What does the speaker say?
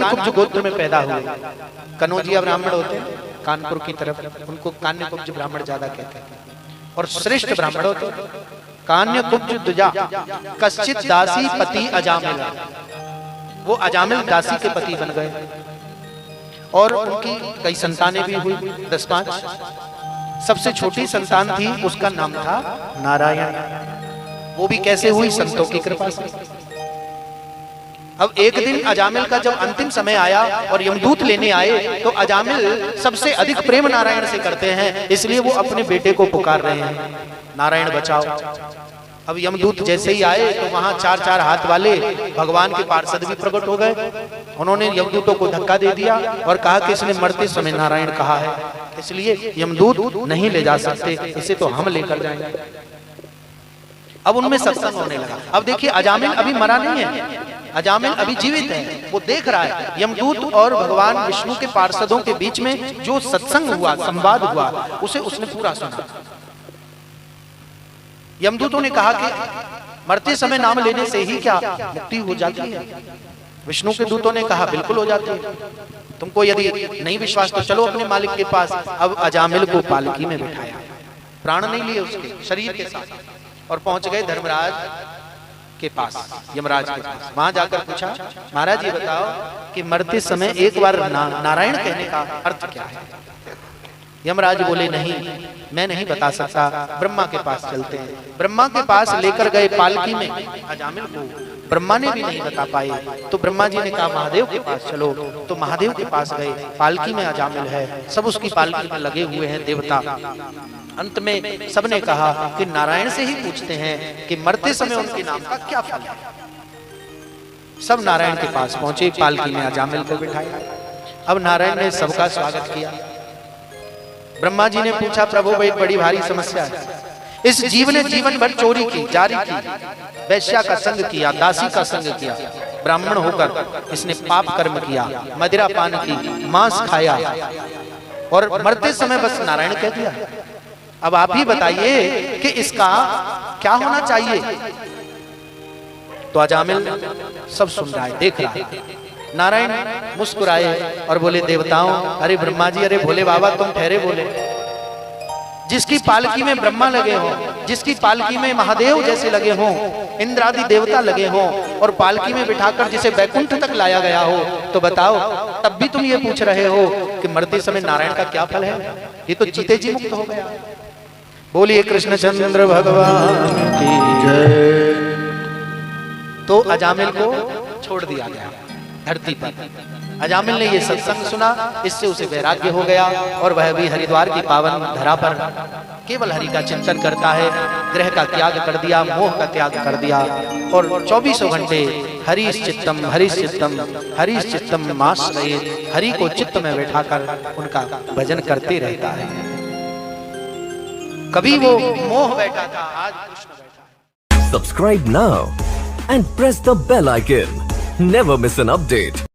कान्यकुब्ज गोत्र में पैदा हुए। कनौजिया ब्राह्मण होते हैं कानपुर की तरफ, उनको कान्यकुब्ज ब्राह्मण ज्यादा कहते हैं। और श्रेष्ठ ब्राह्मण होते हैं कान्यकुब्ज द्विजा कश्चित दासी पति अजामिल, वो अजामिल दासी के पति बन गए और उनकी कई संतानें भी हुई, 10-5। सबसे छोटी संतान थी, उसका नाम था नारायण। वो भी कैसे हुई? संतों की कृपा से। अब एक दिन अजामिल का जब अंतिम समय आया और यमदूत लेने आए, तो अजामिल सबसे अधिक प्रेम नारायण से करते हैं, इसलिए वो अपने बेटे को पुकार रहे हैं, नारायण बचाओ। अब यमदूत जैसे ही आए तो वहां 4-4 हाथ वाले भगवान के पार्षद भी प्रकट हो गए। उन्होंने यमदूतों को धक्का दे दिया और कहा कि इसने मरते समय नारायण कहा है, इसलिए यमदूत नहीं ले जा सकते, इसे तो हम लेकर जाएंगे। अब उनमें सत्संग होने लगा। अब देखिए अजामिल अभी मरा नहीं है, अजामिल अभी जीवित है, वो देख रहा है यमदूत और भगवान विष्णु के पार्षदों के बीच में जो सत्संग हुआ, संवाद हुआ, उसे उसने पूरा सुना। यमदूतों ने कहा कि मरते समय नाम लेने से ही क्या मुक्ति हो जाती है? विष्णु के दूतों ने कहा बिल्कुल हो जाती है। तुमको यदि नहीं विश्वास तो चलो अपने मालिक के पास। अब अजामिल को पालकी में बिठाया, प्राण नहीं लिए उसके, शरीर के साथ, और पहुंच गए धर्मराज के पास, यमराज के पास। वहां जाकर पूछा, महाराज ये बताओ कि मरते समय एक बार नारायण कहने का अर्थ क्या है? यमराज बोले नहीं, मैं नहीं बता सकता, ब्रह्मा के पास चलते हैं। ब्रह्मा के पास लेकर गए पालकी में अजामिल को, ब्रह्मा ने भी नहीं बता पाए, तो ब्रह्मा जी ने कहा महादेव के पास चलो। तो महादेव के पास गए, पालकी में अजामिल है, सब उसकी पालकी में लगे हुए हैं देवता। अंत में सबने कहा कि नारायण से ही पूछते हैं कि मरते समय उनके नाम का क्या फल है। सब नारायण के पास पहुंचे, पालकी में अजामिल को बिठाया। अब नारायण ने सबका स्वागत किया। ब्रह्मा जी ने पूछा, प्रभु भाई बड़ी भारी समस्या है, इस जीव ने जीवन भर चोरी की, जारी की, वैश्या का संग किया, दासी का संग किया, ब्राह्मण होकर इसने पाप कर्म किया, मदिरा पान की, मांस खाया, और मरते समय बस नारायण कह दिया। अब आप ही बताइए कि इसका क्या होना चाहिए? तो अजामिल सब सुन रहा है, देख रहा है। नारायण मुस्कुराए और बोले, देवताओं, अरे ब्रह्मा जी, अरे भोले बाबा, तुम ठहरे बोले। जिसकी पालकी में ब्रह्मा लगे हो, जिसकी पालकी में महादेव जैसे लगे हों, इंद्र आदि देवता लगे हों, और पालकी में बिठाकर जिसे बैकुंठ तक लाया गया हो, तो बताओ तब भी तुम ये पूछ रहे हो कि मरते समय नारायण का क्या फल है? ये तो जीते जी मुक्त हो गया। बोलिए कृष्णचंद्र भगवान की जय। तो अजामिल को छोड़ दिया गया धरती पर। अजामिल ने ये सत्संग सुना, इससे उसे वैराग्य हो गया और वह भी हरिद्वार की पावन धरा पर केवल हरि का चिंतन करता है। ग्रह का त्याग कर दिया, मोह का त्याग कर दिया, और 24 घंटे हरिश चित्तम हरिश चित्तम हरिश चित्तम माश्रये, हरि को चित्त में बैठाकर उनका भजन करते रहता है। कभी वो मोह बैठा था, आज कृष्ण बैठा है। Subscribe now and press the bell icon. Never miss an update.